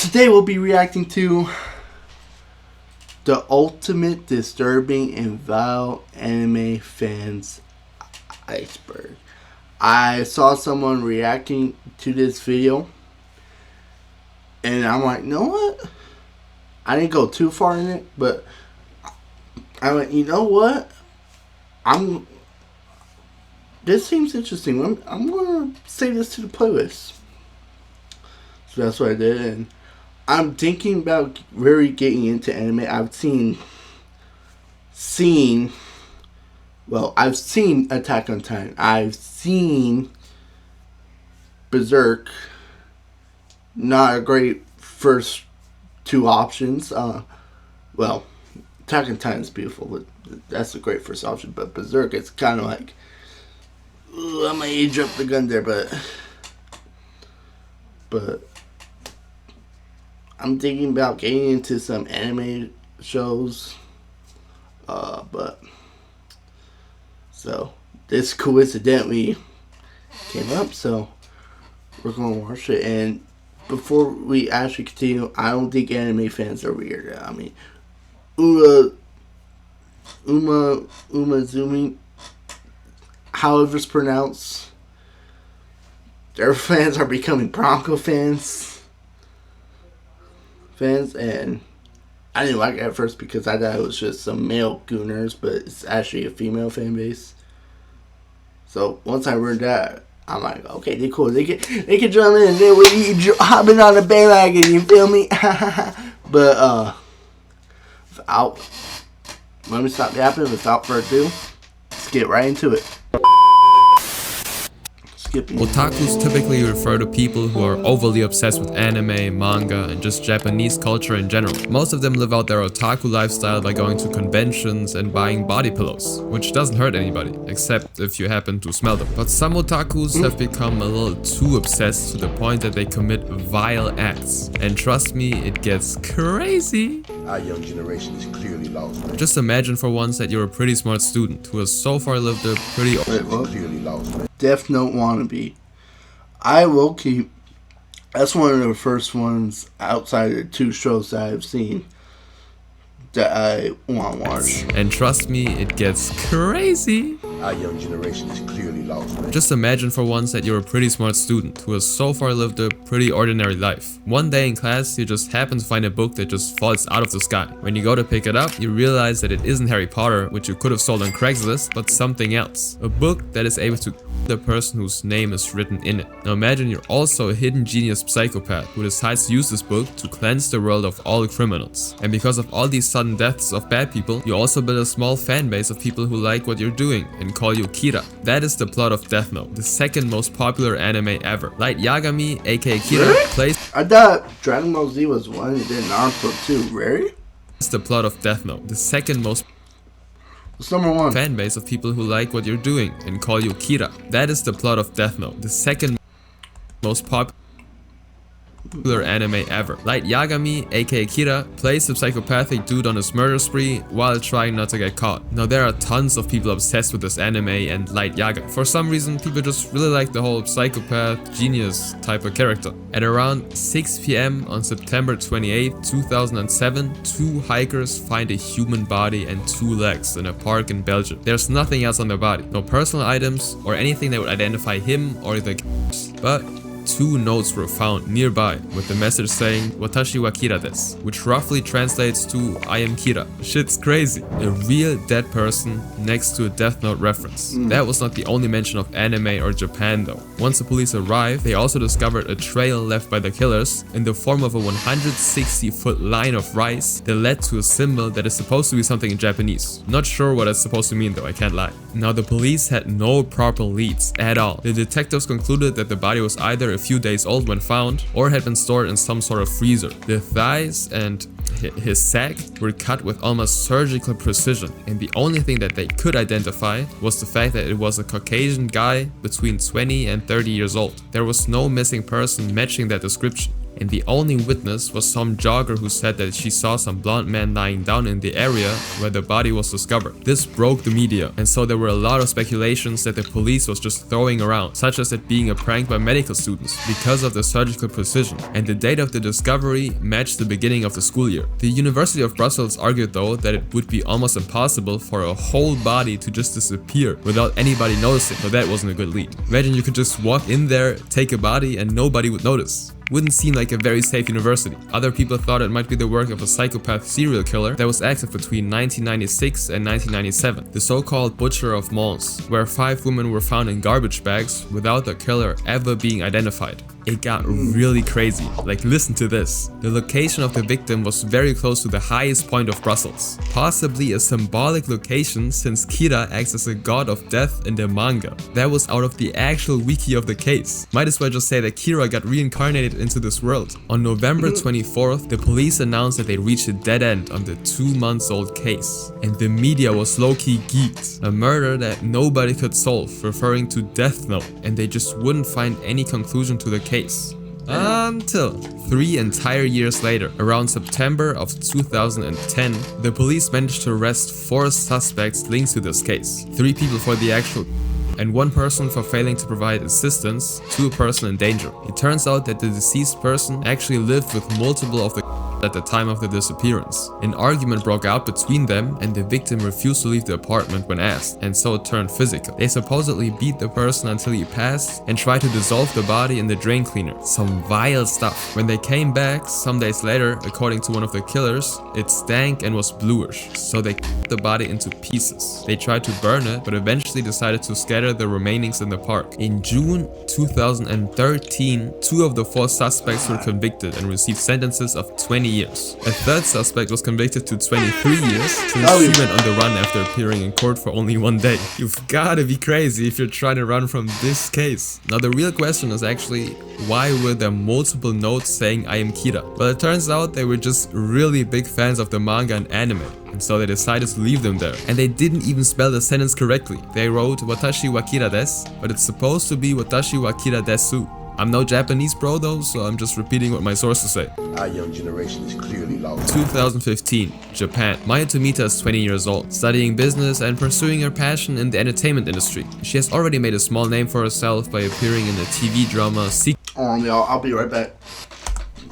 Today we'll be reacting to the ultimate disturbing and vile anime fans, Iceberg. I saw someone reacting to this video and I'm like, you know what? I didn't go too far in it, but I went, you know what? This seems interesting. I'm gonna save this to the playlist. So that's what I did, and I'm thinking about really getting into anime. I've seen Attack on Titan. I've seen Berserk. Not a great first two options. Well, Attack on Titan is beautiful, but that's a great first option. But Berserk, it's kind of like, I might age up the gun there, but I'm thinking about getting into some anime shows. So this coincidentally came up, so we're gonna watch it. And before we actually continue, I don't think anime fans are weird. I mean, Umazumi, however it's pronounced, their fans are becoming Bronco fans, and I didn't like it at first because I thought it was just some male gooners, but it's actually a female fan base. So once I learned that, I'm like, okay, they're cool. They can jump in. They were hopping on the bandwagon. You feel me? But let me stop yapping. Without further ado, let's get right into it. Otakus typically refer to people who are overly obsessed with anime, manga, and just Japanese culture in general. Most of them live out their otaku lifestyle by going to conventions and buying body pillows, which doesn't hurt anybody, except if you happen to smell them. But some otakus have become a little too obsessed to the point that they commit vile acts. And trust me, it gets crazy. Our young generation is clearly lost. Man. Just imagine for once that you're a pretty smart student who has so far lived a pretty clearly lost. Man. Death Note wannabe. I will keep. That's one of the first ones outside of the two shows that I've seen that I want to watch. And trust me, it gets crazy. Our young generation is clearly lost. Man. Just imagine for once that you're a pretty smart student who has so far lived a pretty ordinary life. One day in class, you just happen to find a book that just falls out of the sky. When you go to pick it up, you realize that it isn't Harry Potter, which you could have sold on Craigslist, but something else. A book that is able to the person whose name is written in it. Now imagine you're also a hidden genius psychopath who decides to use this book to cleanse the world of all criminals. And because of all these sudden deaths of bad people, you also build a small fan base of people who like what you're doing and call you Kira. That is the plot of Death Note, the second most popular anime ever. Light Yagami, aka Kira, plays. I thought Dragon Ball Z was one and then Naruto too. Really? It's the plot of Death Note, the second most number one fan base of people who like what you're doing and call you Kira. That is the plot of Death Note, the second most popular anime ever. Light Yagami, aka Kira, plays the psychopathic dude on his murder spree while trying not to get caught. Now there are tons of people obsessed with this anime and Light Yaga. For some reason, people just really like the whole psychopath, genius type of character. At around 6 PM on September 28, 2007, two hikers find a human body and two legs in a park in Belgium. There's nothing else on their body, no personal items or anything that would identify him or the but two notes were found nearby with the message saying "Watashi wa Kira desu," which roughly translates to "I am Kira." Shit's crazy. A real dead person next to a Death Note reference. That was not the only mention of anime or Japan though. Once the police arrived, they also discovered a trail left by the killers in the form of a 160-foot line of rice that led to a symbol that is supposed to be something in Japanese. Not sure what it's supposed to mean though, I can't lie. Now the police had no proper leads at all. The detectives concluded that the body was either a few days old when found or had been stored in some sort of freezer. The thighs and his sack were cut with almost surgical precision, and the only thing that they could identify was the fact that it was a Caucasian guy between 20 and 30 years old. There was no missing person matching that description. And the only witness was some jogger who said that she saw some blonde man lying down in the area where the body was discovered. This broke the media, and so there were a lot of speculations that the police was just throwing around, such as it being a prank by medical students because of the surgical precision, and the date of the discovery matched the beginning of the school year. The University of Brussels argued though that it would be almost impossible for a whole body to just disappear without anybody noticing, so that wasn't a good lead. Imagine you could just walk in there, take a body, and nobody would notice. Wouldn't seem like a very safe university. Other people thought it might be the work of a psychopath serial killer that was active between 1996 and 1997, the so-called Butcher of Mons, where 5 women were found in garbage bags without the killer ever being identified. It got really crazy. Like, listen to this. The location of the victim was very close to the highest point of Brussels. Possibly a symbolic location since Kira acts as a god of death in the manga. That was out of the actual wiki of the case. Might as well just say that Kira got reincarnated into this world. On November 24th, the police announced that they reached a dead end on the 2-month-old case. And the media was low-key geeked. A murder that nobody could solve, referring to Death Note. And they just wouldn't find any conclusion to the case. Until 3 entire years later, around September of 2010, the police managed to arrest 4 suspects linked to this case. 3 people for the actual and 1 person for failing to provide assistance to a person in danger. It turns out that the deceased person actually lived with multiple of the at the time of the disappearance. An argument broke out between them and the victim refused to leave the apartment when asked, and so it turned physical. They supposedly beat the person until he passed and tried to dissolve the body in the drain cleaner. Some vile stuff. When they came back some days later, according to one of the killers, it stank and was bluish, so they cut the body into pieces. They tried to burn it, but eventually decided to scatter the remainings in the park. In June 2013, 2 of the 4 suspects were convicted and received sentences of 20 years. A 3rd suspect was convicted to 23 years since he went on the run after appearing in court for only 1 day. You've gotta be crazy if you're trying to run from this case. Now the real question is actually, why were there multiple notes saying I am Kira? Well, it turns out they were just really big fans of the manga and anime, and so they decided to leave them there. And they didn't even spell the sentence correctly. They wrote Watashi wa Kira desu, but it's supposed to be Watashi wa Kira desu. I'm no Japanese bro though, so I'm just repeating what my sources say. Our young generation is clearly lost. 2015, Japan. Maya Tomita is 20 years old, studying business and pursuing her passion in the entertainment industry. She has already made a small name for herself by appearing in the TV drama Y'all, I'll be right back.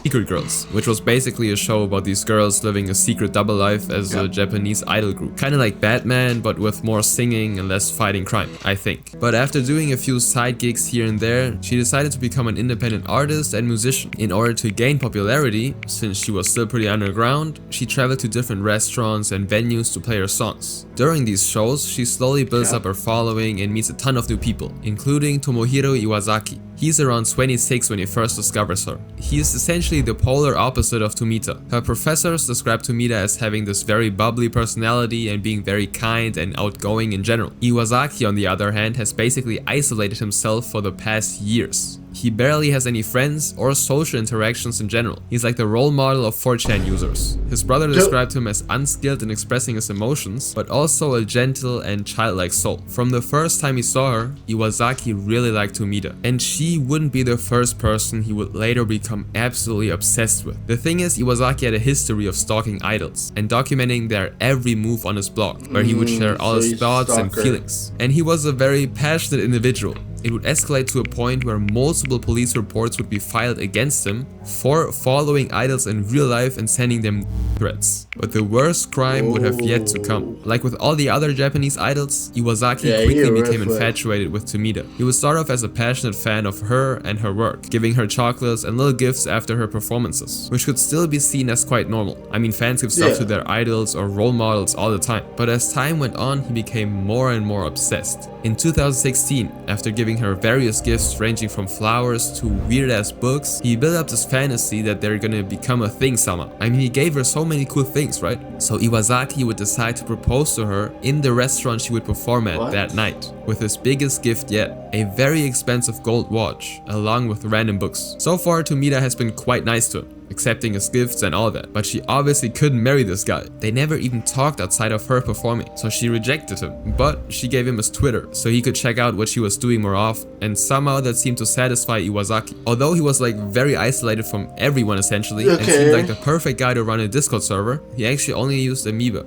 Secret Girls, which was basically a show about these girls living a secret double life as a Japanese idol group. Kinda like Batman, but with more singing and less fighting crime, I think. But after doing a few side gigs here and there, she decided to become an independent artist and musician. In order to gain popularity, since she was still pretty underground, she traveled to different restaurants and venues to play her songs. During these shows, she slowly builds up her following and meets a ton of new people, including Tomohiro Iwasaki. He's around 26 when he first discovers her. He is essentially the polar opposite of Tomita. Her professors describe Tomita as having this very bubbly personality and being very kind and outgoing in general. Iwasaki, on the other hand, has basically isolated himself for the past years. He barely has any friends or social interactions in general. He's like the role model of 4chan users. His brother described him as unskilled in expressing his emotions, but also a gentle and childlike soul. From the first time he saw her, Iwasaki really liked Tomita, and she wouldn't be the first person he would later become absolutely obsessed with. The thing is, Iwasaki had a history of stalking idols and documenting their every move on his blog, where he would share all his thoughts and feelings. And he was a very passionate individual. It would escalate to a point where multiple police reports would be filed against him for following idols in real life and sending them threats. But the worst crime would have yet to come. Like with all the other Japanese idols, Iwasaki quickly became infatuated with Tomita. He would start off as a passionate fan of her and her work, giving her chocolates and little gifts after her performances, which could still be seen as quite normal. I mean, fans give stuff to their idols or role models all the time. But as time went on, he became more and more obsessed. In 2016, after giving her various gifts ranging from flowers to weird-ass books, he built up this fantasy that they're gonna become a thing somehow. I mean, he gave her so many cool things, right? So Iwasaki would decide to propose to her in the restaurant she would perform at that night, with his biggest gift yet, a very expensive gold watch, along with random books. So far, Tomita has been quite nice to him. accepting his gifts and all that. But she obviously couldn't marry this guy. They never even talked outside of her performing, so she rejected him. But she gave him his Twitter so he could check out what she was doing more often, and somehow that seemed to satisfy Iwasaki. Although he was like very isolated from everyone essentially, and seemed like the perfect guy to run a Discord server, he actually only used Ameba.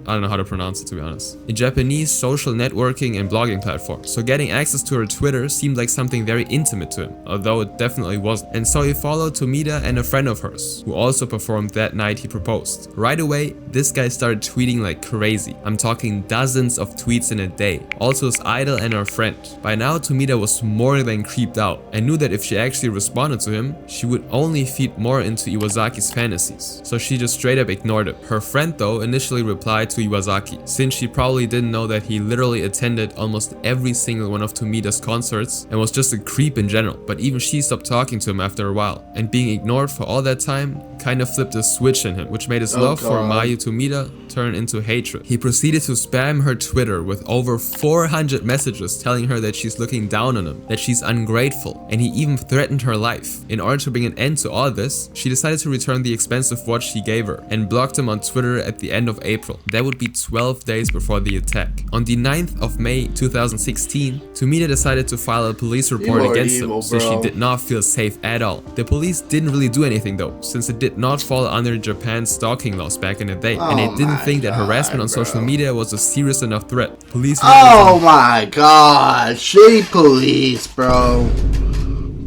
I don't know how to pronounce it, to be honest. A Japanese social networking and blogging platform. So getting access to her Twitter seemed like something very intimate to him, although it definitely wasn't. And so he followed Tomita and a friend of hers, who also performed that night he proposed. Right away, this guy started tweeting like crazy. I'm talking dozens of tweets in a day. Also his idol and her friend. By now, Tomita was more than creeped out and knew that if she actually responded to him, she would only feed more into Iwasaki's fantasies. So she just straight up ignored him. Her friend though initially replied to Iwasaki, since she probably didn't know that he literally attended almost every single one of Tomita's concerts and was just a creep in general. But even she stopped talking to him after a while, and being ignored for all that time kind of flipped a switch in him, which made his love for Mayu Tomita turn into hatred. He proceeded to spam her Twitter with over 400 messages telling her that she's looking down on him, that she's ungrateful, and he even threatened her life. In order to bring an end to all this, she decided to return the expensive watch he gave her and blocked him on Twitter at the end of April. That would be 12 days before the attack. On the 9th of May 2016, Tomita decided to file a police report against him since she did not feel safe at all. The police didn't really do anything though, since it did not fall under Japan's stalking laws back in the day, and they didn't think that harassment on social media was a serious enough threat. Police. Oh my god, shitty police, bro.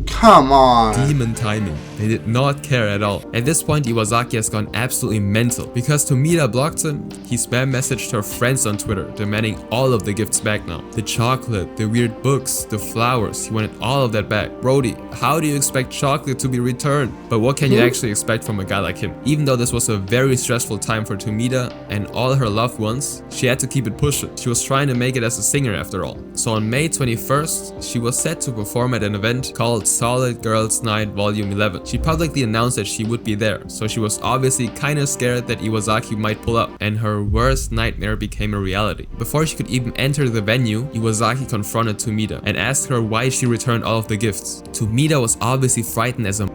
Come on. Demon timing. They did not care at all. At this point, Iwasaki has gone absolutely mental. Because Tomita blocked him, he spam messaged her friends on Twitter, demanding all of the gifts back now. The chocolate, the weird books, the flowers, he wanted all of that back. Brody, how do you expect chocolate to be returned? But what can you actually expect from a guy like him? Even though this was a very stressful time for Tomita and all her loved ones, she had to keep it pushing. She was trying to make it as a singer after all. So on May 21st, she was set to perform at an event called Solid Girls Night Volume 11. She publicly announced that she would be there, so she was obviously kinda scared that Iwasaki might pull up, and her worst nightmare became a reality. Before she could even enter the venue, Iwasaki confronted Tomita and asked her why she returned all of the gifts. Tomita was obviously frightened as a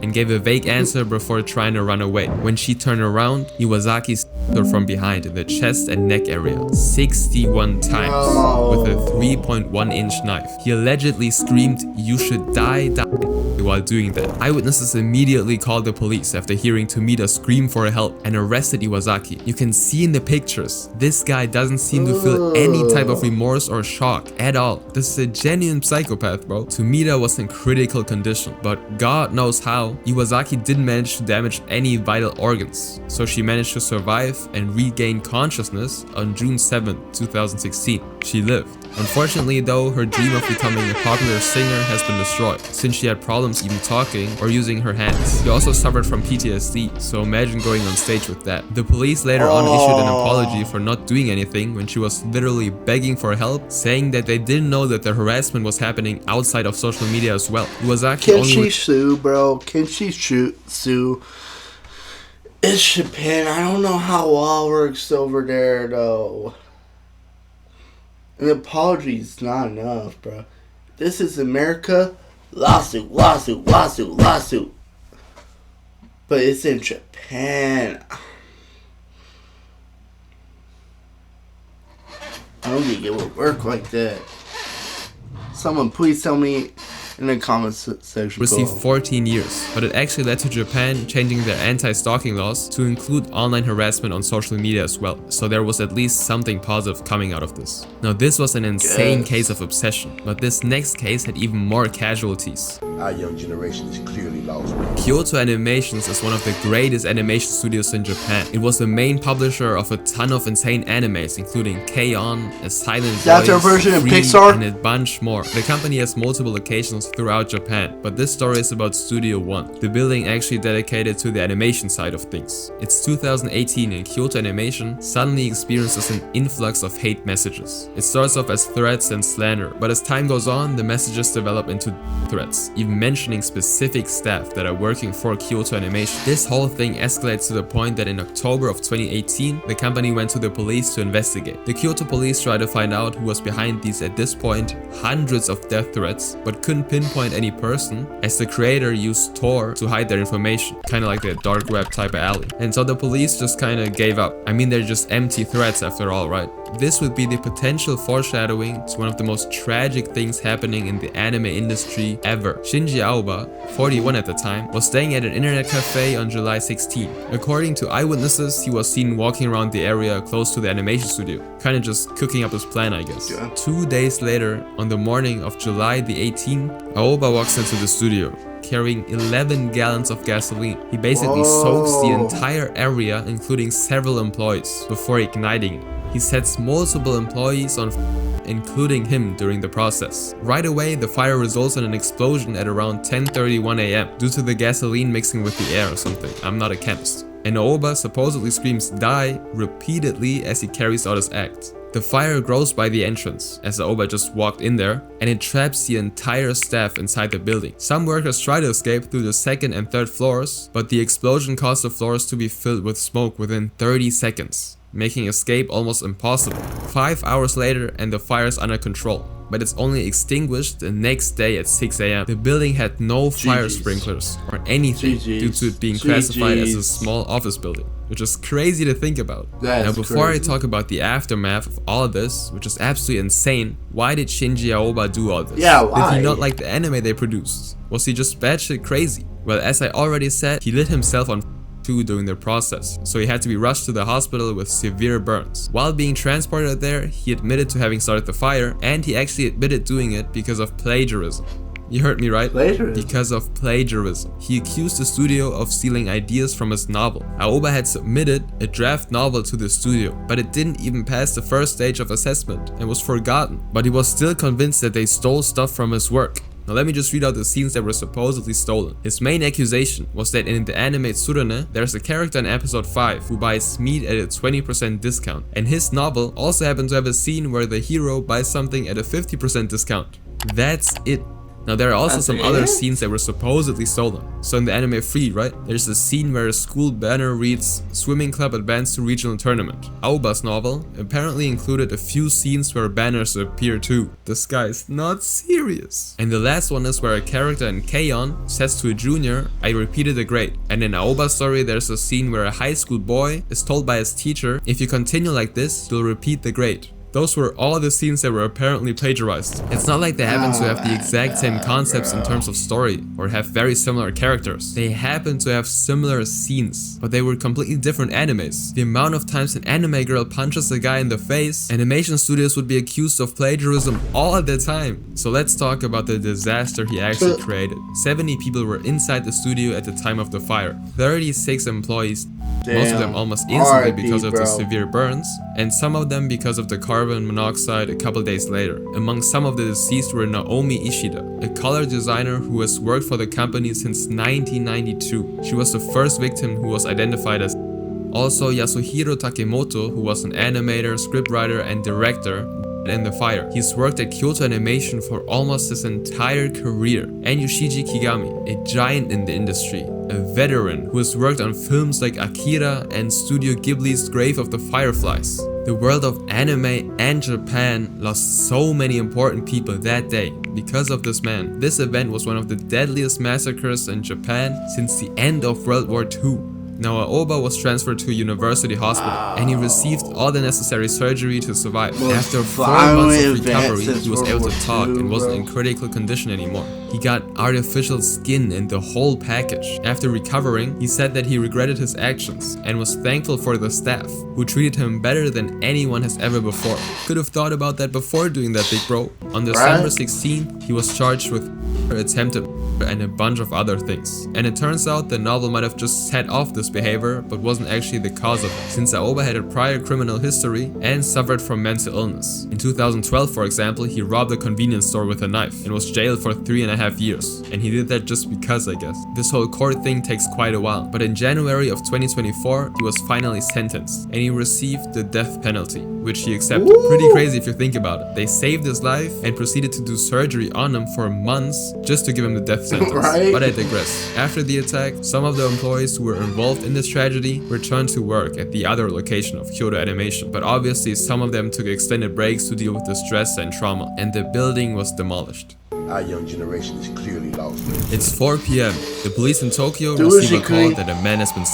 and gave a vague answer before trying to run away. When she turned around, Iwasaki stabbed her from behind in the chest and neck area 61 times with a 3.1-inch knife. He allegedly screamed, "You should die, die," while doing that. Eyewitnesses immediately called the police after hearing Tomita scream for help and arrested Iwasaki. You can see in the pictures, this guy doesn't seem to feel any type of remorse or shock at all. This is a genuine psychopath, bro. Tomita was in critical condition, but God knows how, Iwasaki didn't manage to damage any vital organs, so she managed to survive and regain consciousness on June 7, 2016. She lived. Unfortunately though, her dream of becoming a popular singer has been destroyed, since she had problems even talking or using her hands. She also suffered from PTSD, so imagine going on stage with that. The police later on issued an apology for not doing anything when she was literally begging for help, saying that they didn't know that the harassment was happening outside of social media as well. Can she sue, bro? Can she sue? It's Japan. I don't know how law works over there, though. An apology is not enough, bro. This is America. Lawsuit, lawsuit, lawsuit, lawsuit. But it's in Japan. I don't think it would work like that. Someone please tell me in the comments section. Received 14 years, but it actually led to Japan changing their anti-stalking laws to include online harassment on social media as well. So there was at least something positive coming out of this. Now this was an insane case of obsession, but this next case had even more casualties. Our young generation is clearly lost. Kyoto Animations is one of the greatest animation studios in Japan. It was the main publisher of a ton of insane animes, including K-On!, A Silent Voice, that's their version of Pixar, and a bunch more. The company has multiple locations throughout Japan, but this story is about Studio One, the building actually dedicated to the animation side of things. It's 2018 and Kyoto Animation suddenly experiences an influx of hate messages. It starts off as threats and slander, but as time goes on, the messages develop into threats, even mentioning specific staff that are working for Kyoto Animation. This whole thing escalates to the point that in October of 2018, the company went to the police to investigate. The Kyoto police tried to find out who was behind these, at this point, hundreds of death threats, but couldn't pinpoint any person, as the creator used Tor to hide their information, kind of like the dark web type of alley. And so the police just kind of gave up. I mean, they're just empty threats after all, right? This would be the potential foreshadowing to one of the most tragic things happening in the anime industry ever. Shinji Aoba, 41 at the time, was staying at an internet cafe on July 16. According to eyewitnesses, he was seen walking around the area close to the animation studio, kind of just cooking up his plan, I guess. Yeah. 2 days later, on the morning of July the 18th, Aoba walks into the studio, carrying 11 gallons of gasoline. He basically soaks the entire area, including several employees, before igniting it. He sets multiple employees on fire, including him during the process. Right away, the fire results in an explosion at around 10:31 AM due to the gasoline mixing with the air or something. I'm not a chemist. And Aoba supposedly screams "die" repeatedly as he carries out his act. The fire grows by the entrance, as Aoba just walked in there, and it traps the entire staff inside the building. Some workers try to escape through the second and third floors, but the explosion caused the floors to be filled with smoke within 30 seconds. Making escape almost impossible. 5 hours later and the fire is under control, but it's only extinguished the next day at 6 AM. The building had no fire sprinklers or anything due to it being classified as a small office building, which is crazy to think about. Now before I talk about the aftermath of all of this, which is absolutely insane, why did Shinji Aoba do all this? Yeah, why? Did he not like the anime they produced? Was he just batshit crazy? Well, as I already said, he lit himself on too during the process, so he had to be rushed to the hospital with severe burns. While being transported there, he admitted to having started the fire, and he actually admitted doing it because of plagiarism. You heard me right? Plagiarism. Because of plagiarism. He accused the studio of stealing ideas from his novel. Aoba had submitted a draft novel to the studio, but it didn't even pass the first stage of assessment and was forgotten. But he was still convinced that they stole stuff from his work. Now let me just read out the scenes that were supposedly stolen. His main accusation was that in the anime Tsurune, there's a character in episode 5 who buys meat at a 20% discount. And his novel also happened to have a scene where the hero buys something at a 50% discount. That's it. Now there are also some other scenes that were supposedly stolen. So in the anime Free, right, there's a scene where a school banner reads "Swimming Club advanced to regional tournament." Aoba's novel apparently included a few scenes where banners appear too. This guy's not serious. And the last one is where a character in K-On! Says to a junior, "I repeated a grade." And in Aoba's story there's a scene where a high school boy is told by his teacher, "If you continue like this, you'll repeat the grade." Those were all the scenes that were apparently plagiarized. It's not like they happen to have the exact same concepts in terms of story or have very similar characters. They happen to have similar scenes, but they were completely different animes. The amount of times an anime girl punches a guy in the face, animation studios would be accused of plagiarism all the time. So let's talk about the disaster he actually created. 70 people were inside the studio at the time of the fire. 36 employees. Most of them almost instantly because of the severe burns, and some of them because of the carbon monoxide a couple days later. Among some of the deceased were Naomi Ishida, a color designer who has worked for the company since 1992. She was the first victim who was identified as. Also Yasuhiro Takemoto, who was an animator, scriptwriter, and director in the fire. He's worked at Kyoto Animation for almost his entire career. And Yoshiji Kigami, a giant in the industry, a veteran who has worked on films like Akira and Studio Ghibli's Grave of the Fireflies. The world of anime and Japan lost so many important people that day because of this man. This event was one of the deadliest massacres in Japan since the end of World War II. Now Aoba was transferred to a university hospital and he received all the necessary surgery to survive. After 4 months of recovery, he was able to talk and wasn't in critical condition anymore. He got artificial skin and the whole package. After recovering, he said that he regretted his actions and was thankful for the staff, who treated him better than anyone has ever before. Could have thought about that before doing that, big bro. On December 16th, he was charged with attempted and a bunch of other things. And it turns out the novel might have just set off this behavior, but wasn't actually the cause of it, since Aoba had a prior criminal history and suffered from mental illness. In 2012, for example, he robbed a convenience store with a knife and was jailed for 3.5 years. And he did that just because, I guess. This whole court thing takes quite a while, but in January of 2024, he was finally sentenced and he received the death penalty, which he accepted. Pretty crazy if you think about it. They saved his life and proceeded to do surgery on him for months just to give him the death sentence. Right? But I digress. After the attack, some of the employees who were involved in this tragedy returned to work at the other location of Kyoto Animation. But obviously some of them took extended breaks to deal with the stress and trauma, and the building was demolished. Our young generation is clearly lost. It's 4 p.m. The police in Tokyo Dude, receive she a call clean. that a man has been.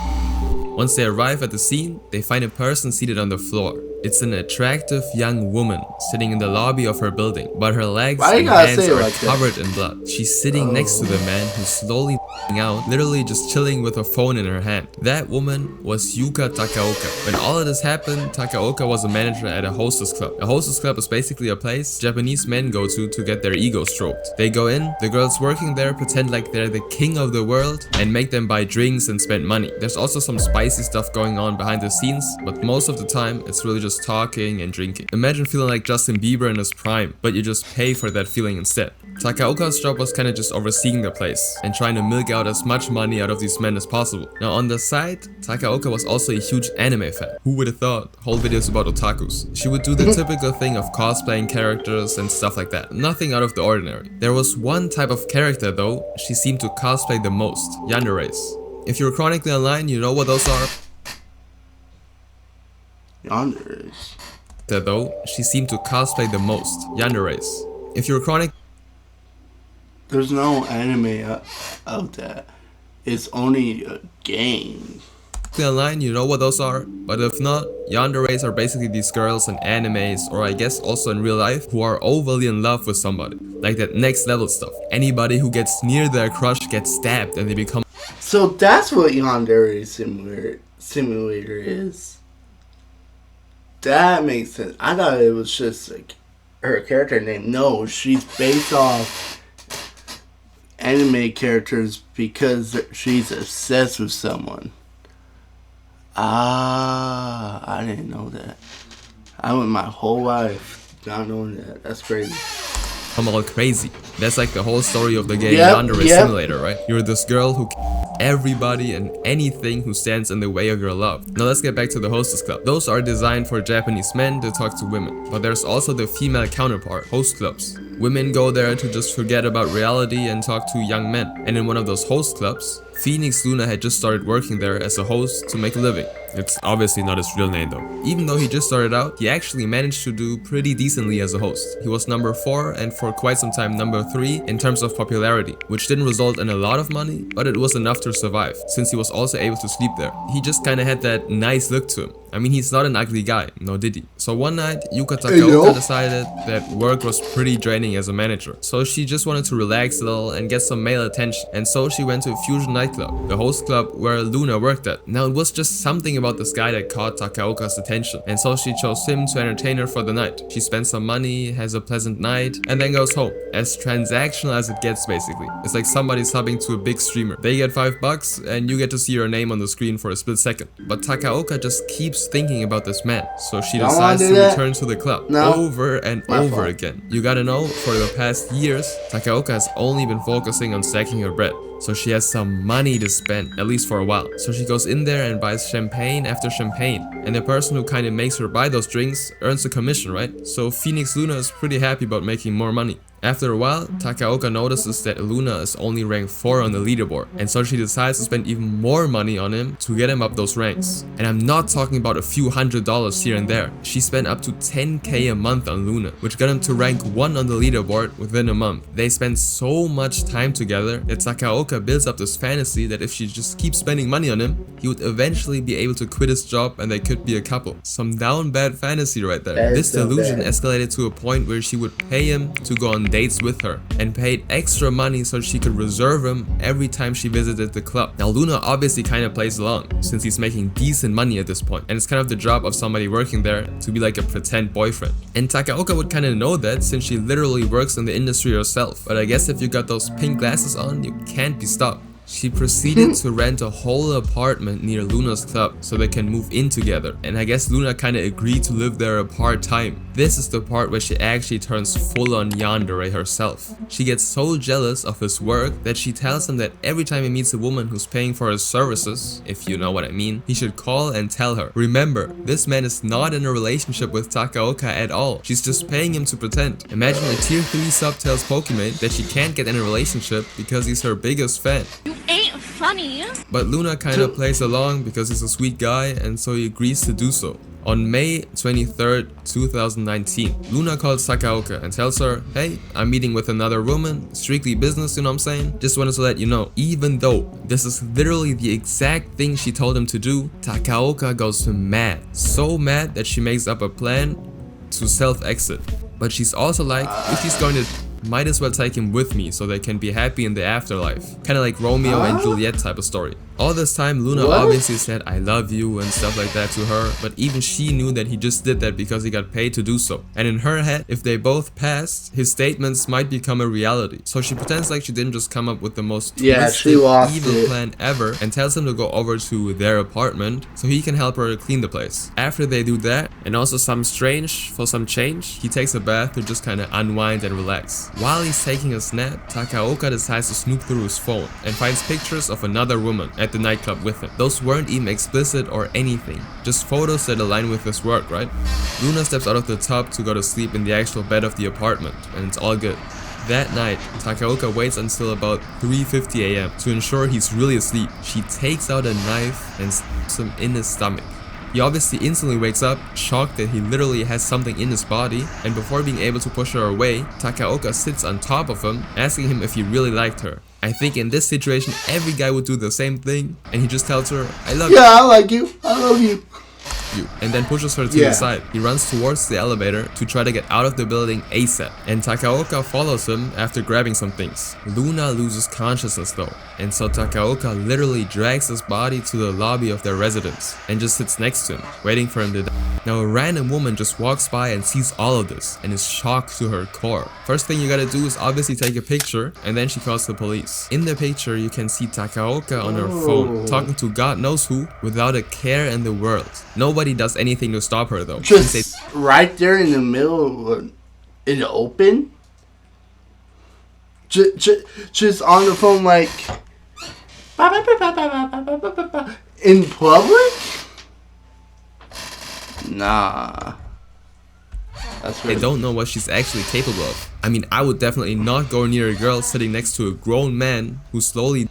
Once they arrive at the scene, they find a person seated on the floor. It's an attractive young woman sitting in the lobby of her building, but her legs Why you and gotta hands say it are like that? covered in blood. She's sitting next to the man who's slowly out, literally just chilling with a phone in her hand. That woman was Yuka Takaoka. When all of this happened, Takaoka was a manager at a hostess club. A hostess club is basically a place Japanese men go to get their ego stroked. They go in, the girls working there pretend like they're the king of the world and make them buy drinks and spend money. There's also some spicy stuff going on behind the scenes, but most of the time it's really just talking and drinking. Imagine feeling like Justin Bieber in his prime, but you just pay for that feeling instead. Takaoka's job was kinda just overseeing the place and trying to milk out as much money out of these men as possible. Now on the side, Takaoka was also a huge anime fan. Who would have thought? Whole videos about otakus. She would do the typical thing of cosplaying characters and stuff like that. Nothing out of the ordinary. There was one type of character though she seemed to cosplay the most, yanderes. If you're chronically online, you know what those are. Yanderes. Though she seemed to cosplay the most, yanderes. If you're chronic There's no anime out that. It's only a game. online, you know what those are, but if not, yanderes are basically these girls in animes, or I guess also in real life, who are overly in love with somebody. Like that next level stuff. Anybody who gets near their crush gets stabbed and they become. So that's what Yandere Simulator is. That makes sense. I thought it was just like her character name. No, she's based off anime characters because she's obsessed with someone. Ah, I didn't know that. I went my whole life not knowing that. That's crazy. all crazy. That's like the whole story of the game Yep, Yandere yep. Simulator, right? You're this girl who everybody and anything who stands in the way of your love. Now let's get back to the hostess club. Those are designed for Japanese men to talk to women, but there's also the female counterpart, host clubs. Women go there to just forget about reality and talk to young men. And in one of those host clubs, Phoenix Luna had just started working there as a host to make a living. It's obviously not his real name though. Even though he just started out, he actually managed to do pretty decently as a host. He was number 4 and for quite some time number 3 in terms of popularity, which didn't result in a lot of money, but it was enough to survive, since he was also able to sleep there. He just kinda had that nice look to him. I mean, he's not an ugly guy, no did he? So one night, Yuka Takaoka decided that work was pretty draining as a manager. So she just wanted to relax a little and get some male attention. And so she went to a fusion nightclub, the host club where Luna worked at. Now it was just something about this guy that caught Takaoka's attention. And so she chose him to entertain her for the night. She spends some money, has a pleasant night, and then goes home. As transactional as it gets basically. It's like somebody subbing to a big streamer. They get $5 and you get to see your name on the screen for a split second. But Takaoka just keeps thinking about this man, so she decides to return to the club over and over again. You gotta know, for the past years, Takaoka has only been focusing on stacking her bread, so she has some money to spend, at least for a while. So she goes in there and buys champagne after champagne, and the person who kinda makes her buy those drinks earns a commission, right? So Phoenix Luna is pretty happy about making more money. After a while, Takaoka notices that Luna is only ranked 4 on the leaderboard, and so she decides to spend even more money on him to get him up those ranks. And I'm not talking about a few $100s here and there. She spent up to 10k a month on Luna, which got him to rank 1 on the leaderboard within a month. They spend so much time together that Takaoka builds up this fantasy that if she just keeps spending money on him, he would eventually be able to quit his job and they could be a couple. Some down bad fantasy right there. This delusion escalated to a point where she would pay him to go on dates with her and paid extra money so she could reserve him every time she visited the club. Now Luna obviously kind of plays along since he's making decent money at this point, and it's kind of the job of somebody working there to be like a pretend boyfriend. And Takaoka would kind of know that since she literally works in the industry herself, but I guess if you got those pink glasses on, you can't be stopped. She proceeded to rent a whole apartment near Luna's club so they can move in together, and I guess Luna kinda agreed to live there a part-time. This is the part where she actually turns full on yandere herself. She gets so jealous of his work that she tells him that every time he meets a woman who's paying for his services, if you know what I mean, he should call and tell her. Remember, this man is not in a relationship with Takaoka at all. She's just paying him to pretend. Imagine a tier 3 sub tells Pokimane that she can't get in a relationship because he's her biggest fan. Ain't funny. But Luna kinda plays along because he's a sweet guy, and so he agrees to do so. On May 23rd, 2019, Luna calls Takaoka and tells her, hey, I'm meeting with another woman, strictly business, you know what I'm saying? Just wanted to let you know, even though this is literally the exact thing she told him to do, Takaoka goes mad. So mad that she makes up a plan to self-exit. But she's also like, if she's going to, might as well take him with me so they can be happy in the afterlife. Kinda like Romeo and Juliet type of story. All this time Luna obviously said I love you and stuff like that to her, but even she knew that he just did that because he got paid to do so. And in her head, if they both passed, his statements might become a reality. So she pretends like she didn't just come up with the most twisted, evil plan ever and tells him to go over to their apartment so he can help her clean the place. After they do that, and also some strange for some change, he takes a bath to just kinda unwind and relax. While he's taking a nap, Takaoka decides to snoop through his phone and finds pictures of another woman at the nightclub with him. Those weren't even explicit or anything, just photos that align with his work, right? Luna steps out of the tub to go to sleep in the actual bed of the apartment, and it's all good. That night, Takaoka waits until about 3:50 AM to ensure he's really asleep. She takes out a knife and stabs him in his stomach. He obviously instantly wakes up, shocked that he literally has something in his body, and before being able to push her away, Takaoka sits on top of him, asking him if he really liked her. I think in this situation, every guy would do the same thing, and he just tells her, I love you. Yeah, I like you. I love you. And then pushes her to the side. He runs towards the elevator to try to get out of the building ASAP, and Takaoka follows him after grabbing some things. Luna loses consciousness though, and so Takaoka literally drags his body to the lobby of their residence and just sits next to him, waiting for him to die. Now a random woman just walks by and sees all of this and is shocked to her core. First thing you gotta do is obviously take a picture, and then she calls the police. In the picture you can see Takaoka on her phone talking to God knows who without a care in the world. Nobody does anything to stop her though. Just right there in the middle, in the open. Just on the phone like in public? Nah. They don't know what she's actually capable of. I mean, I would definitely not go near a girl sitting next to a grown man who's slowly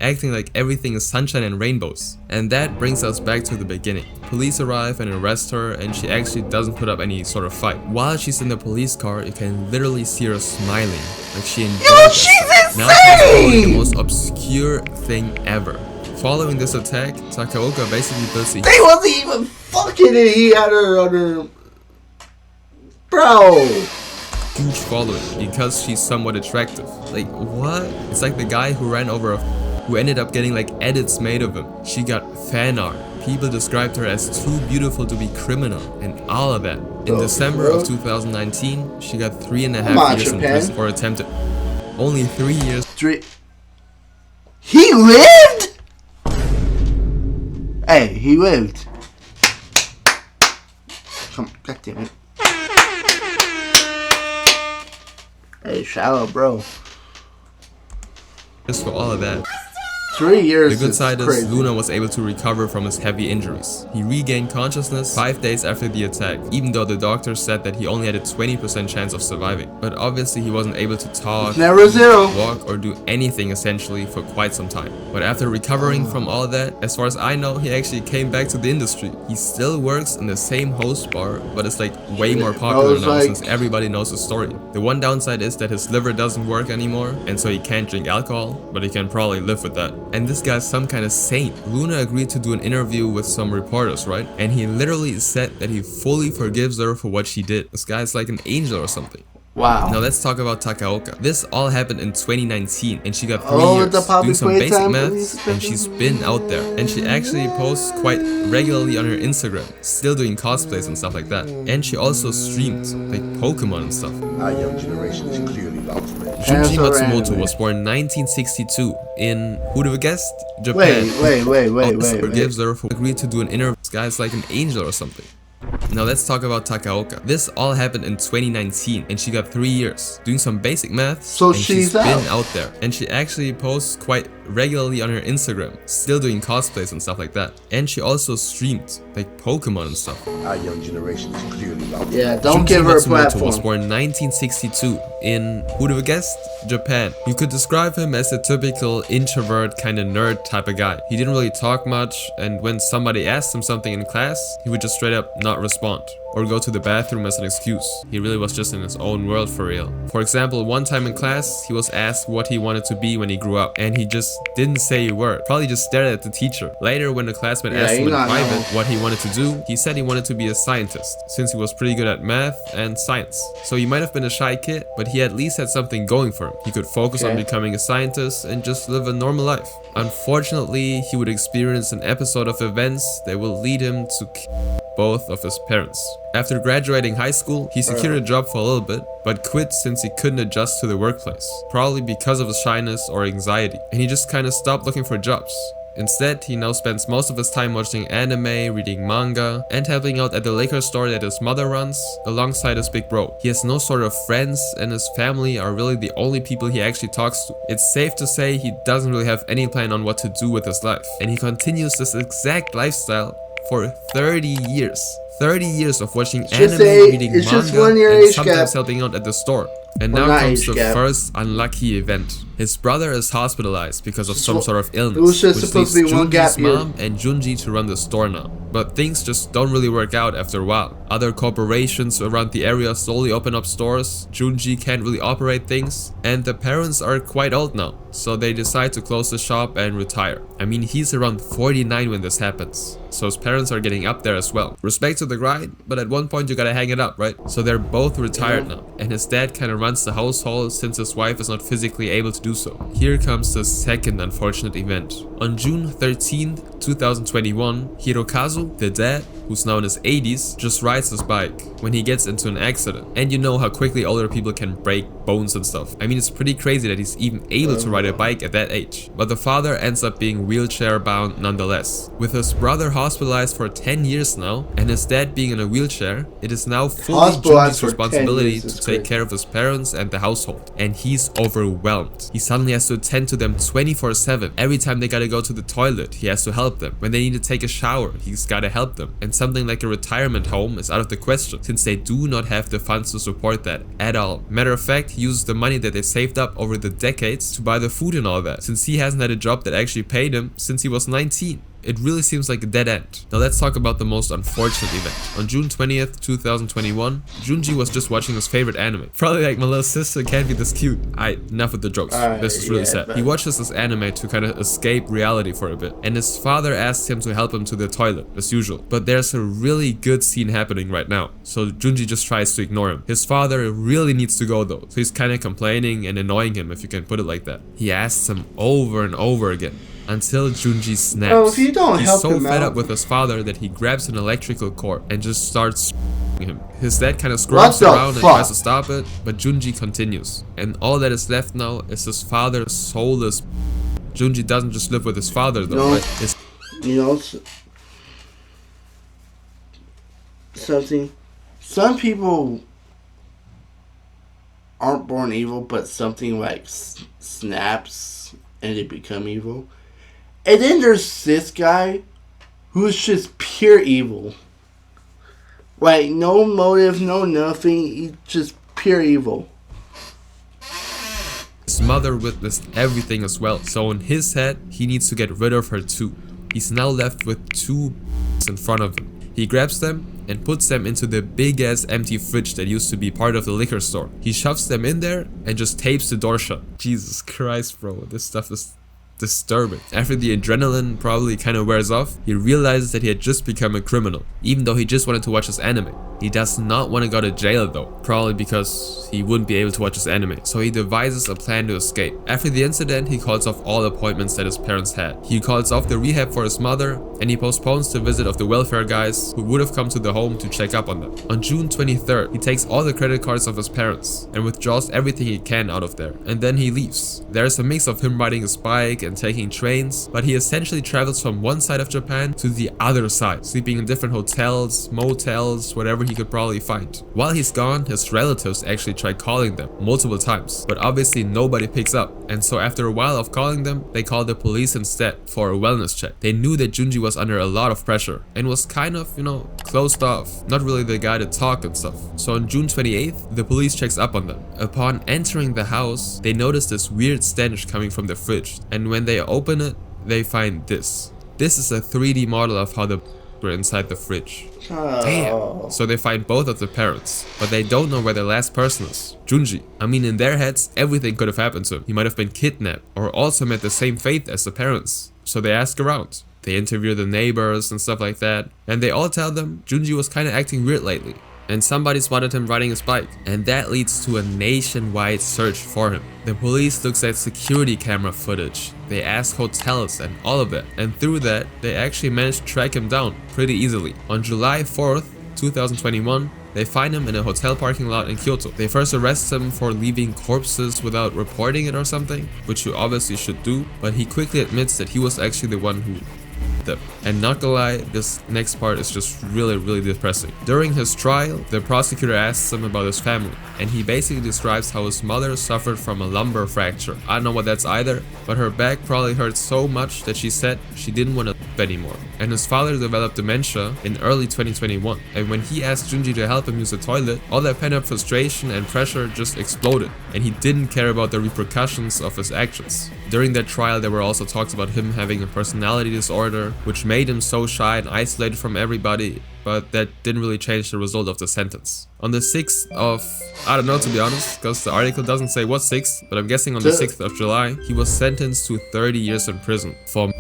acting like everything is sunshine and rainbows. And that brings us back to the beginning. Police arrive and arrest her, and she actually doesn't put up any sort of fight. While she's in the police car, you can literally see her smiling, like she enjoys it. She's now she's the most obscure thing ever. Following this attack, Takaoka basically builds a they wasn't even fucking it. He had her on her. Bro. huge following because she's somewhat attractive. Like, what? It's like the guy who ran over who ended up getting like edits made of him. She got fan art. People described her as too beautiful to be criminal and all of that. In December of 2019, she got 3.5 years in prison for attempted. Only 3 years. He lived? Hey, he lived. Come on, goddammit. Hey, shallow, bro. Just for all of that. 3 years. The good side is crazy. Luna was able to recover from his heavy injuries. He regained consciousness 5 days after the attack, even though the doctor said that he only had a 20% chance of surviving. But obviously he wasn't able to talk, walk, or do anything essentially for quite some time. But after recovering from all that, as far as I know, he actually came back to the industry. He still works in the same host bar, but it's like way more popular now since everybody knows his story. The one downside is that his liver doesn't work anymore, and so he can't drink alcohol, but he can probably live with that. And this guy's some kind of saint. Luna agreed to do an interview with some reporters, right? And he literally said that he fully forgives her for what she did. This guy's like an angel or something. Wow. Now let's talk about Takaoka. This all happened in 2019 and she got 3 years doing some basic maths, and she's been out there. And she actually posts quite regularly on her Instagram, still doing cosplays and stuff like that. And she also streamed like Pokemon and stuff. Our young generation is clearly lost, man. Junji Dinosaur Matsumoto anime. was born in 1962 in, who'd have guessed, Japan. Wait. Gives her who agreed to do an inner disguise like an angel or something. Now let's talk about Takaoka. This all happened in 2019 and she got 3 years doing some basic maths, So and she's been out. out there, and she actually posts quite regularly on her Instagram, still doing cosplays and stuff like that. And she also streamed like Pokemon and stuff. Our young generation is clearly lost. Yeah, don't Junji give her a Matsumoto platform. was born in 1962 in, who'd have guessed, Japan. You could describe him as a typical introvert kind of nerd type of guy. He didn't really talk much, and when somebody asked him something in class, he would just straight up not respond or go to the bathroom as an excuse. He really was just in his own world for real. For example, one time in class, he was asked what he wanted to be when he grew up, and he just didn't say a word, probably just stared at the teacher. Later, when the classmate asked him in private what he wanted to do, he said he wanted to be a scientist, since he was pretty good at math and science. So he might have been a shy kid, but he at least had something going for him. He could focus on becoming a scientist and just live a normal life. Unfortunately, he would experience an episode of events that will lead him to both of his parents. After graduating high school, he secured a job for a little bit, but quit since he couldn't adjust to the workplace, probably because of his shyness or anxiety, and he just kind of stopped looking for jobs. Instead, he now spends most of his time watching anime, reading manga, and helping out at the liquor store that his mother runs, alongside his big bro. He has no sort of friends, and his family are really the only people he actually talks to. It's safe to say he doesn't really have any plan on what to do with his life, and he continues this exact lifestyle for 30 years. 30 years of watching anime, reading manga, and sometimes helping out at the store. And now comes the first unlucky event. His brother is hospitalized because of some sort of illness, which leaves Junji's mom and Junji to run the store now. But things just don't really work out after a while. Other corporations around the area slowly open up stores, Junji can't really operate things, and the parents are quite old now, so they decide to close the shop and retire. I mean, he's around 49 when this happens, so his parents are getting up there as well. Respect to the grind, but at one point you gotta hang it up, right? So they're both retired now, and his dad kinda runs the household since his wife is not physically able to do so. Here comes the second unfortunate event. On June 13th, 2021, Hirokazu, the dad, who's now in his 80s, just rides his bike when he gets into an accident. And you know how quickly older people can break bones and stuff. I mean, it's pretty crazy that he's even able to ride a bike at that age. But the father ends up being wheelchair bound nonetheless. With his brother hospitalized for 10 years now, and his dad being in a wheelchair, it is now fully Junji's responsibility to take care of his parents and the household. And he's overwhelmed. He suddenly has to attend to them 24/7. Every time they gotta go to the toilet, he has to help them. When they need to take a shower, he's gotta help them. And something like a retirement home is out of the question, since they do not have the funds to support that at all. Matter of fact, he uses the money that they saved up over the decades to buy the food and all that, since he hasn't had a job that actually paid him since he was 19. It really seems like a dead end. Now let's talk about the most unfortunate event. On June 20th, 2021, Junji was just watching his favorite anime. Probably like, my little sister can't be this cute. Enough with the jokes. This is really sad. He watches this anime to kind of escape reality for a bit, and his father asks him to help him to the toilet, as usual. But there's a really good scene happening right now, so Junji just tries to ignore him. His father really needs to go though, so he's kind of complaining and annoying him, if you can put it like that. He asks him over and over again, until Junji snaps. Oh, if you don't He's help so him fed out. up with his father that he grabs an electrical cord and just starts him. His dad kind of scrubs around and tries to stop it, but Junji continues. And all that is left now is his father's soulless. Junji doesn't just live with his father though, but his something. Some people aren't born evil, but something like snaps and they become evil. And then there's this guy who is just pure evil. Like, no motive, no nothing. He's just pure evil. His mother witnessed everything as well, so in his head, he needs to get rid of her too. He's now left with two in front of him. He grabs them and puts them into the big ass empty fridge that used to be part of the liquor store. He shoves them in there and just tapes the door shut. Jesus Christ, bro, this stuff is disturbing. After the adrenaline probably kind of wears off, he realizes that he had just become a criminal, even though he just wanted to watch his anime. He does not want to go to jail though, probably because he wouldn't be able to watch his anime, so he devises a plan to escape. After the incident, he calls off all appointments that his parents had. He calls off the rehab for his mother, and he postpones the visit of the welfare guys who would have come to the home to check up on them. On June 23rd, he takes all the credit cards of his parents and withdraws everything he can out of there, and then he leaves. There's a mix of him riding his bike and taking trains, but he essentially travels from one side of Japan to the other side, sleeping in different hotels, motels, whatever he could probably find. While he's gone, his relatives actually try calling them multiple times, but obviously nobody picks up, and so after a while of calling them, they called the police instead for a wellness check. They knew that Junji was under a lot of pressure and was kind of, closed off, not really the guy to talk and stuff. So on June 28th, the police checks up on them. Upon entering the house, they notice this weird stench coming from the fridge, and when they open it, they find this. This is a 3D model of how the were inside the fridge. Damn. So they find both of the parents, but they don't know where the last person is. Junji. I mean, in their heads, everything could have happened to him. He might have been kidnapped or also met the same fate as the parents. So they ask around. They interview the neighbors and stuff like that, and they all tell them Junji was kind of acting weird lately, and somebody spotted him riding his bike, and that leads to a nationwide search for him. The police looks at security camera footage, they ask hotels and all of that, and through that they actually managed to track him down pretty easily. On July 4th, 2021, they find him in a hotel parking lot in Kyoto. They first arrest him for leaving corpses without reporting it or something, which you obviously should do, but he quickly admits that he was actually the one who them. And not gonna lie, this next part is just really depressing. During his trial, the prosecutor asks him about his family, and he basically describes how his mother suffered from a lumbar fracture. I don't know what that's either, but her back probably hurt so much that she said she didn't want to live anymore. And his father developed dementia in early 2021, and when he asked Junji to help him use the toilet, all that pent-up frustration and pressure just exploded, and he didn't care about the repercussions of his actions. During that trial, there were also talks about him having a personality disorder, which made him so shy and isolated from everybody, but that didn't really change the result of the sentence. On the 6th of, I don't know to be honest, because the article doesn't say what 6th, but I'm guessing on the 6th of July, he was sentenced to 30 years in prison for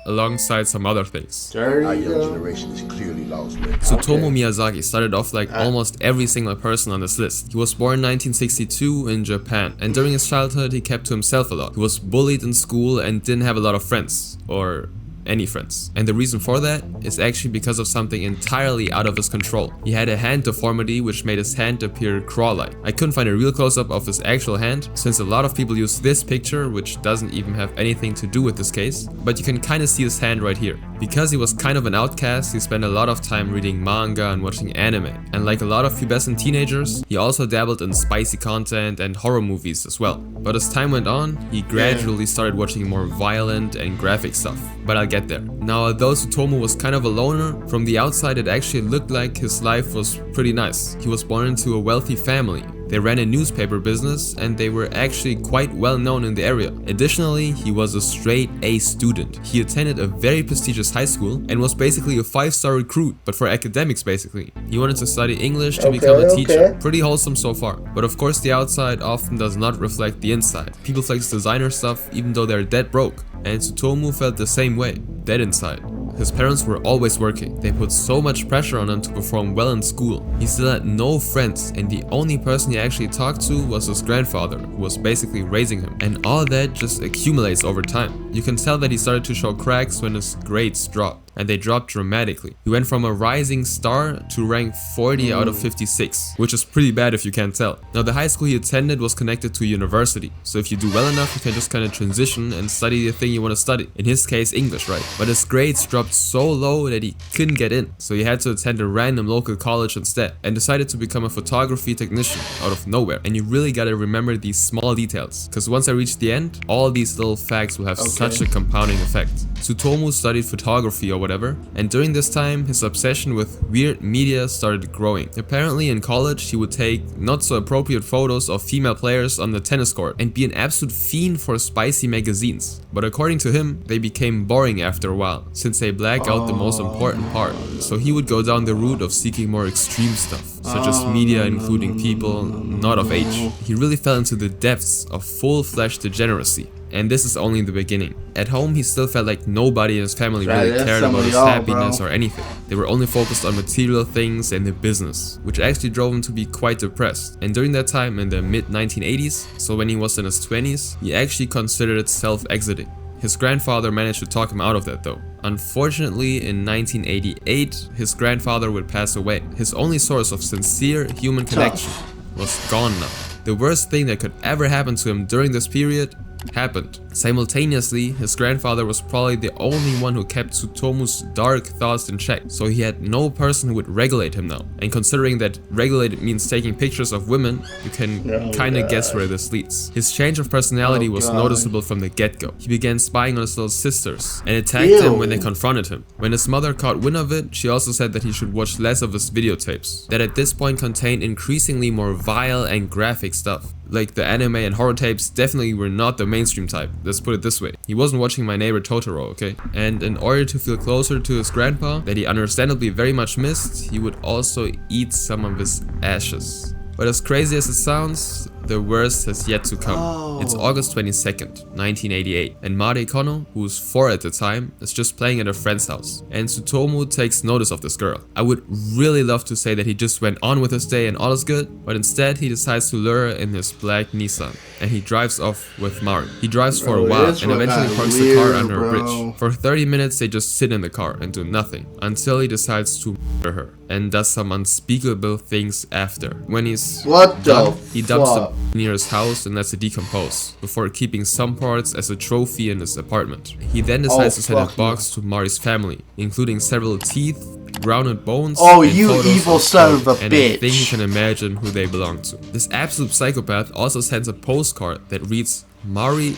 alongside some other things. Our young generation is clearly lost, man. Tsutomu Miyazaki started off like almost every single person on this list. He was born in 1962 in Japan, and during his childhood he kept to himself a lot. He was bullied in school and didn't have a lot of friends, or any friends. And the reason for that is actually because of something entirely out of his control. He had a hand deformity which made his hand appear claw-like. I couldn't find a real close-up of his actual hand, since a lot of people use this picture, which doesn't even have anything to do with this case, but you can kind of see his hand right here. Because he was kind of an outcast, he spent a lot of time reading manga and watching anime, and like a lot of pubescent teenagers, he also dabbled in spicy content and horror movies as well. But as time went on, he gradually started watching more violent and graphic stuff, but I'll get there. Now, although Tsutomu was kind of a loner, from the outside it actually looked like his life was pretty nice. He was born into a wealthy family. They ran a newspaper business and they were actually quite well known in the area. Additionally, he was a straight A student. He attended a very prestigious high school and was basically a 5-star recruit, but for academics basically. He wanted to study English to become a teacher. Pretty wholesome so far. But of course the outside often does not reflect the inside. People flex designer stuff even though they're dead broke. And Tsutomu felt the same way, dead inside. His parents were always working. They put so much pressure on him to perform well in school. He still had no friends, and the only person he actually talked to was his grandfather, who was basically raising him. And all that just accumulates over time. You can tell that he started to show cracks when his grades dropped, and they dropped dramatically. He went from a rising star to rank 40 out of 56, which is pretty bad if you can't tell. Now, the high school he attended was connected to a university, so if you do well enough, you can just kind of transition and study the thing you want to study. In his case, English, right? But his grades dropped so low that he couldn't get in, so he had to attend a random local college instead, and decided to become a photography technician out of nowhere. And you really gotta remember these small details, because once I reach the end, all these little facts will have such a compounding effect. Tsutomu studied photography or whatever, and during this time, his obsession with weird media started growing. Apparently in college, he would take not so appropriate photos of female players on the tennis court and be an absolute fiend for spicy magazines. But according to him, they became boring after a while, since they black out the most important part. So he would go down the route of seeking more extreme stuff, such as media including people not of age. He really fell into the depths of full-fledged degeneracy. And this is only the beginning. At home, he still felt like nobody in his family Right, really that's cared some about of his y'all, happiness bro. or anything. They were only focused on material things and the business, which actually drove him to be quite depressed. And during that time, in the mid-1980s, so when he was in his 20s, he actually considered self-exiting. His grandfather managed to talk him out of that though. Unfortunately, in 1988, his grandfather would pass away. His only source of sincere human connection was gone now. The worst thing that could ever happen to him during this period happened. Simultaneously, his grandfather was probably the only one who kept Tsutomu's dark thoughts in check, so he had no person who would regulate him now. And considering that regulated means taking pictures of women, you can kinda guess where this leads. His change of personality was noticeable from the get-go. He began spying on his little sisters and attacked them when they confronted him. When his mother caught wind of it, she also said that he should watch less of his videotapes, that at this point contained increasingly more vile and graphic stuff. Like the anime and horror tapes definitely were not the mainstream type, let's put it this way. He wasn't watching My Neighbor Totoro, okay? And in order to feel closer to his grandpa, that he understandably very much missed, he would also eat some of his ashes. But as crazy as it sounds, the worst has yet to come. It's August 22nd, 1988, and Mari Kono, who's 4 at the time, is just playing at a friend's house. And Tsutomu takes notice of this girl. I would really love to say that he just went on with his day and all is good, but instead he decides to lure her in his black Nissan, and he drives off with Mari. He drives for a while and eventually parks the car under a bridge. For 30 minutes they just sit in the car and do nothing, until he decides to murder her, and does some unspeakable things after. When he's done, he dumps the near his house and lets it decompose, before keeping some parts as a trophy in his apartment. He then decides to send a box to Mari's family, including several teeth, grounded bones, and you photos evil of son of a and bitch. I think you can imagine who they belong to. This absolute psychopath also sends a postcard that reads, Mari,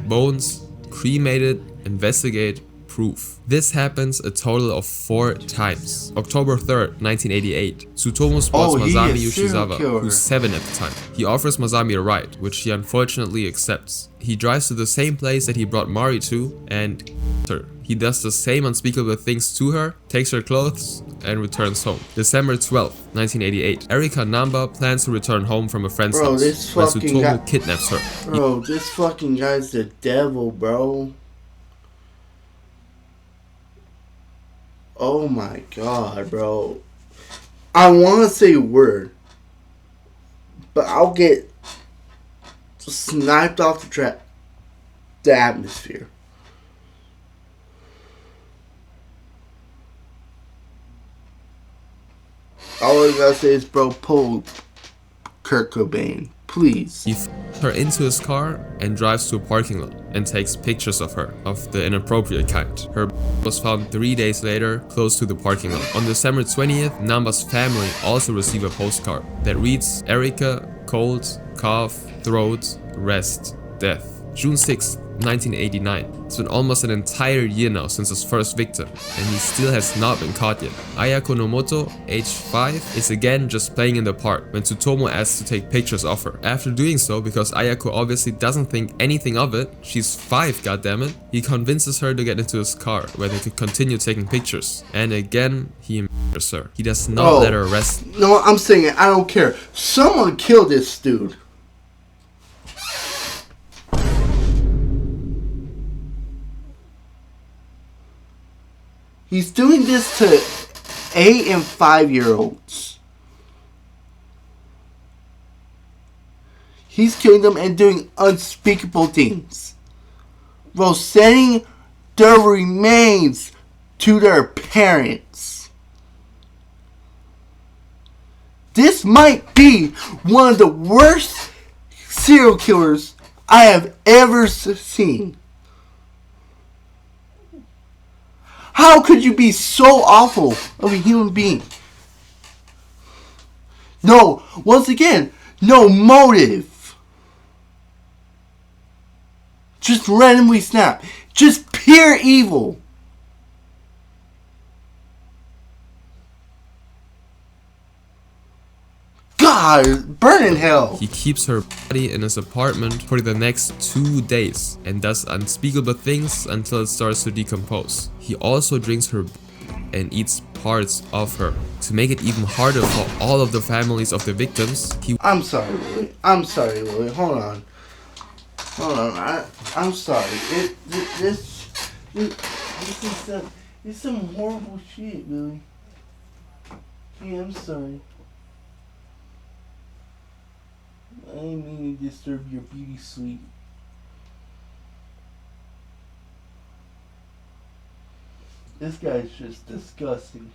bones, cremated, investigate, proof. This happens a total of 4 times. October 3rd, 1988, Tsutomu spots Masami Yoshizawa, who's 7 at the time. He offers Masami a ride, which she unfortunately accepts. He drives to the same place that he brought Mari to and her. He does the same unspeakable things to her, takes her clothes, and returns home. December 12th, 1988, Erika Namba plans to return home from a friend's house when Tsutomu kidnaps her. Bro, this fucking guy's the devil, bro. Oh my god, bro. I want to say a word, but I'll get sniped off the atmosphere. All I gotta say is, bro, pull Kurt Cobain, please. He f***ed her into his car and drives to a parking lot and takes pictures of her, of the inappropriate kind. Her was found 3 days later, close to the parking lot. On December 20th, Namba's family also received a postcard that reads, Erika, cold, cough, throat, rest, death. June 6th, 1989. It's been almost an entire year now since his first victim, and he still has not been caught yet. Ayako Nomoto, age 5, is again just playing in the park when Tsutomu asks to take pictures of her. After doing so, because Ayako obviously doesn't think anything of it, she's 5, goddammit, he convinces her to get into his car where they could continue taking pictures. And again, he murders her. He does not let her rest. No, I'm saying it, I don't care. Someone kill this dude. He's doing this to 8 and 5-year-olds. He's killing them and doing unspeakable things. Bro, sending their remains to their parents. This might be one of the worst serial killers I have ever seen. How could you be so awful of a human being? No, once again, no motive. Just randomly snap. Just pure evil. God, burn in hell. He keeps her body in his apartment for the next 2 days and does unspeakable things until it starts to decompose. He also drinks her and eats parts of her. To make it even harder for all of the families of the victims, I'm sorry, Willie. Hold on. Hold on, I'm sorry. This is some horrible shit, Billy. Yeah, I'm sorry. I didn't mean to disturb your beauty sleep. This guy's just disgusting.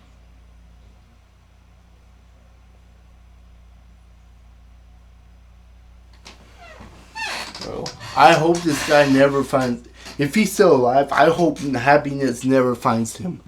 Bro, I hope this guy never finds... If he's still alive, I hope happiness never finds him.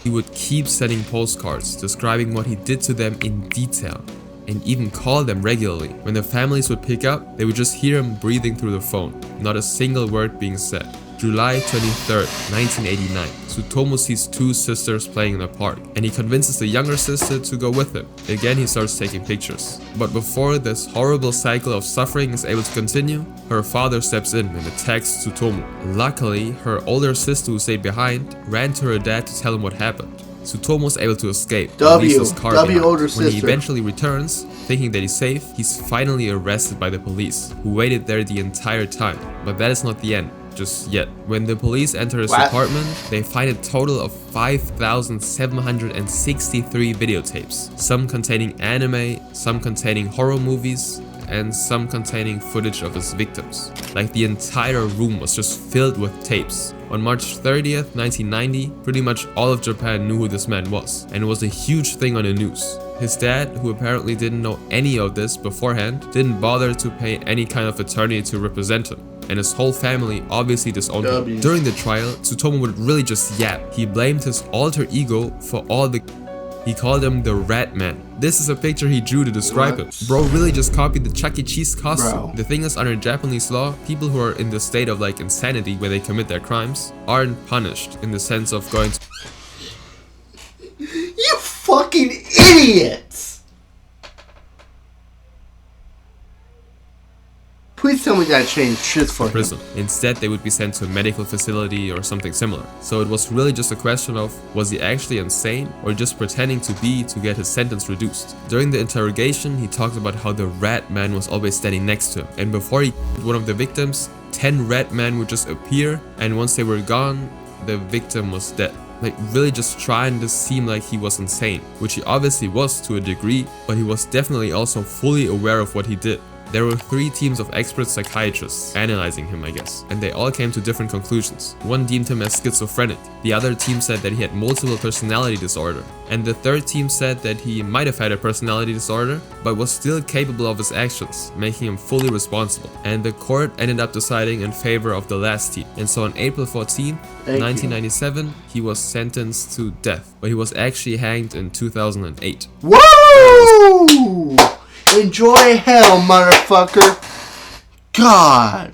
He would keep sending postcards describing what he did to them in detail, and even call them regularly. When the families would pick up, they would just hear him breathing through the phone, not a single word being said. July 23rd, 1989, Tsutomu sees two sisters playing in the park, and he convinces the younger sister to go with him. Again, he starts taking pictures. But before this horrible cycle of suffering is able to continue, her father steps in and attacks Tsutomu. Luckily, her older sister who stayed behind ran to her dad to tell him what happened. Tsutomu was able to escape and leaves his car behind. Older When he sister. eventually returns, thinking that he's safe, he's finally arrested by the police, who waited there the entire time. But that is not the end. Just yet. When the police enter his apartment, they find a total of 5,763 videotapes, some containing anime, some containing horror movies, and some containing footage of his victims. Like the entire room was just filled with tapes. On March 30th, 1990, pretty much all of Japan knew who this man was, and it was a huge thing on the news. His dad, who apparently didn't know any of this beforehand, didn't bother to pay any kind of attorney to represent him, and his whole family obviously disowned him. During the trial, Tsutomu would really just yap. He blamed his alter ego for all the... He called him the Rat Man. This is a picture he drew to describe him. Bro really just copied the Chuck E. Cheese costume. Bro. The thing is, under Japanese law, people who are in the state of like insanity where they commit their crimes aren't punished in the sense of going to... You fucking idiots! Please tell me that changed shit for him. prison. Instead, they would be sent to a medical facility or something similar. So it was really just a question of, was he actually insane or just pretending to be to get his sentence reduced? During the interrogation, he talked about how the Rat Man was always standing next to him, and before he killed one of the victims, 10 Rat Men would just appear, and once they were gone, the victim was dead. Like really just trying to seem like he was insane, which he obviously was to a degree, but he was definitely also fully aware of what he did. There were 3 teams of expert psychiatrists analyzing him, I guess, and they all came to different conclusions. One deemed him as schizophrenic, the other team said that he had multiple personality disorder, and the third team said that he might have had a personality disorder, but was still capable of his actions, making him fully responsible. And the court ended up deciding in favor of the last team. And so on April 14, 1997, he was sentenced to death, but he was actually hanged in 2008. Woo! Enjoy hell, motherfucker. God.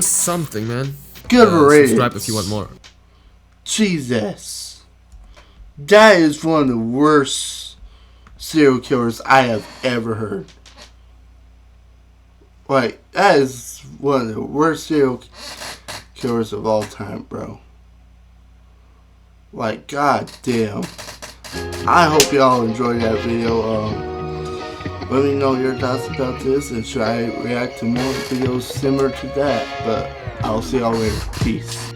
Something, man. Good riddance. Subscribe if you want more. Jesus. That is one of the worst serial killers I have ever heard. Like, that is one of the worst serial killers of all time, bro. Like, god damn. I hope y'all enjoyed that video. Let me know your thoughts about this, and should I react to more videos similar to that? But I'll see y'all later. Peace.